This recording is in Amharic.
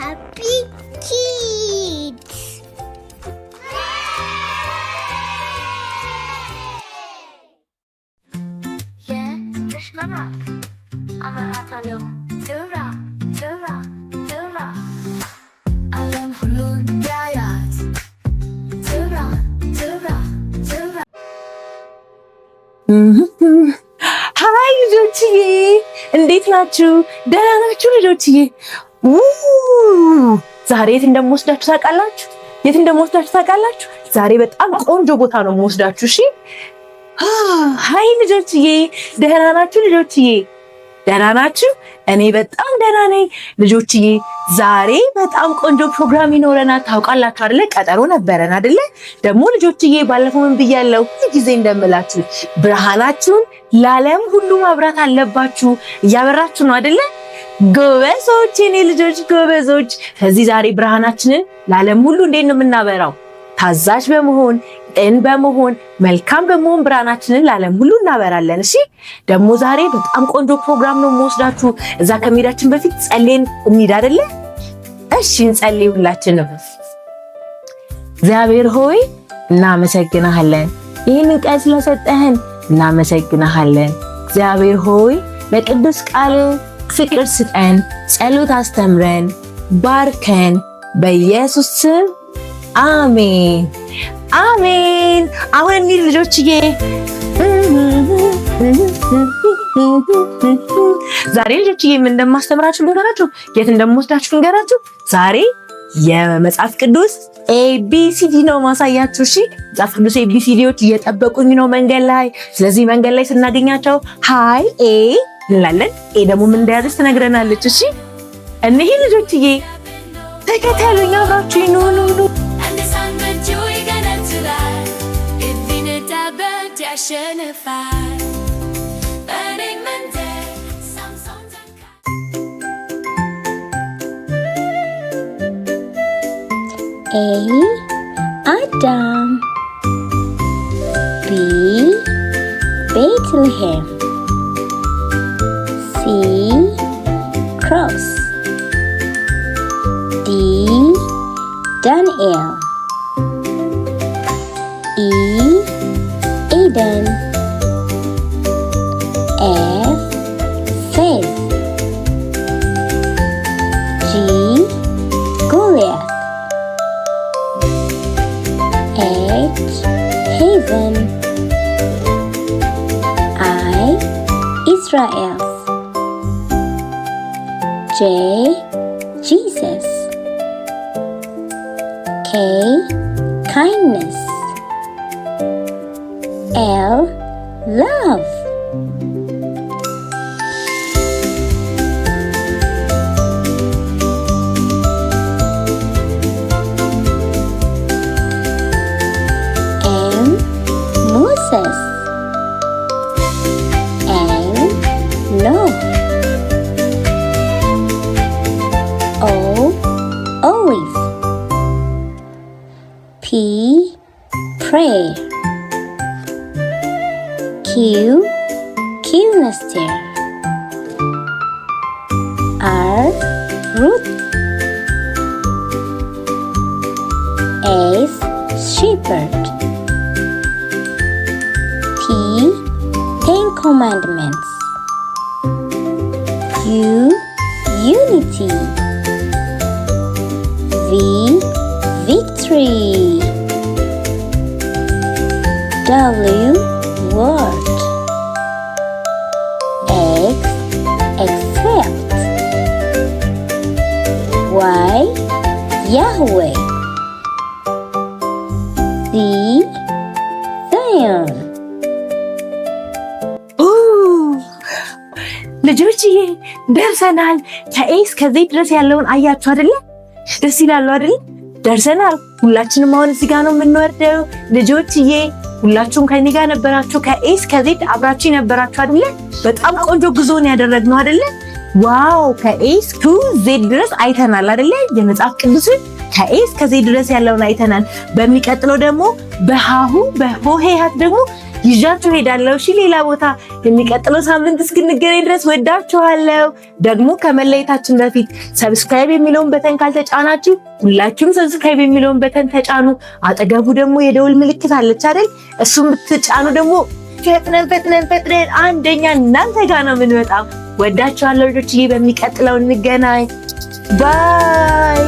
Happy Kids! Yeah, Krishna. Amaratalo, Dura, Dura, Dura. Alam hulun yayat. Dura, Dura, Dura. ሃይ ልጆችዬ እንዴት ናችሁ? ደህና ናችሁ ልጆችዬ? ዛሬ የት እንደምወስዳችሁ ታውቃላችሁ? የት እንደምወስዳችሁ ታውቃላችሁ? ዛሬ በጣም ቆንጆ ቦታ ነው የምወስዳችሁ። እሺ ሃይ ልጆችዬ ደህና ናችሁ? ልጆችዬ ደህና ናችሁ? እኔ በጣም ደህና ነኝ ልጆችዬ። ዛሬ በጣም ቆንጆ ፕሮግራም ይኖረናል። ታውቃላችሁ አይደለ? ቀጠሮ ነበረን አይደለ? ደግሞ ልጆችዬ ባለፈው ምን ብያለሁ? ጊዜ እንደምላችሁ ብርሃናችሁን ለዓለም ሁሉ ማብራት አለባችሁ። እያበራችሁ ነው አይደለ? ጎበዞች፣ የኔ ልጆች ጎበዞች። ስለዚህ ዛሬ ብርሃናችንን ለዓለም ሁሉ እንዴት ነው የምናበራው? ታዛዥ በመሆን ቅን በመሆን መልካም በመሆን ብርሃናችንን ለዓለም ሁሉ እናበራለን። እሺ ደግሞ ዛሬ በጣም ቆንጆ ፕሮግራም ነው የምወስዳችሁ። እዛ ከመሄዳችን በፊት ጸልየን እንሂድ አይደለ? እሺ እንጸልይ ሁላችንም። እግዚአብሔር ሆይ እናመሰግናለን፣ ይህንን ቀን ስለሰጠህን እናመሰግናለን። እግዚአብሔር ሆይ በቅዱስ ቃል ፍቅር ስጠን፣ ጸሎት አስተምረን፣ ባርከን፣ በኢየሱስ ስም አሜን አሜን። አሁን እንሂድ ልጆችዬ። ዛሬ ልጆችዬ ምን እንደማስተምራችሁ ልንገራችሁ፣ የት እንደምወስዳችሁ ልንገራችሁ። ዛሬ የመጽሐፍ ቅዱስ ኤቢሲዲ ነው ማሳያችሁ። እሺ መጽሐፍ ቅዱስ ኤቢሲዲዎች እየጠበቁኝ ነው መንገድ ላይ። ስለዚህ መንገድ ላይ ስናገኛቸው ሃይ ኤ እንላለን። ኤ ደግሞ ምን እንደያዘች ትነግረናለች። እሺ እንሂድ ልጆችዬ፣ ተከተሉኝ፣ አብራችሁ ኑ ኑ ኑ። A. Adam. B. Bethlehem. C. Cross. D. Daniel. E. Eden. F. Faith. G. Goliath. H. Haven. I. Israel. J. Jesus. K. Kindness. L. Love. M. Moses. N. Noah. O. Olive. P. Prayer. Q. Cunister. R. Ruth. S. Shepherd. T. Ten Commandments. U. Unity. V. Victory. W. Word. X. Accept. Y. Yahweh. Z. Zion. ልጆችዬ ደርሰናል። ከኤ እስከ ዜድ ድረስ ያለውን አያችሁ አይደለ? ደስ ይላሉ አይደለ? ደርሰናል። ሁላችንም አሁን እዚህ ጋር ነው የምንወርደው። ልጆችዬ ሁላችሁም ከኔ ጋር ነበራችሁ። ከኤ እስከ ዜድ አብራችሁ ነበራችሁ አይደለ? በጣም ቆንጆ ጉዞን ያደረግነው አይደለ? ዋው ከኤ እስከ ዜድ ድረስ አይተናል አይደለ? የመጽሐፍ ቅዱስን ከኤ እስከ ዜድ ድረስ ያለውን አይተናል። በሚቀጥለው ደግሞ በሃሁ በሆሄያት ደግሞ ይዣችሁ ሄዳለሁ። እሺ ሌላ ቦታ። የሚቀጥለው ሳምንት እስክንገናኝ ድረስ ወዳችኋለሁ። ደግሞ ከመለየታችን በፊት ሰብስክራይብ የሚለውን በተን ካልተጫናችሁ ሁላችሁም ሰብስክራይብ የሚለውን በተን ተጫኑ። አጠገቡ ደግሞ የደውል ምልክት አለች አይደል? እሱም ብትጫኑ ደግሞ ፈጥነን አንደኛ እናንተ ጋር ነው የምንመጣው። ወዳችኋለሁ ልጆችዬ። በሚቀጥለው እንገናኝ። ባይ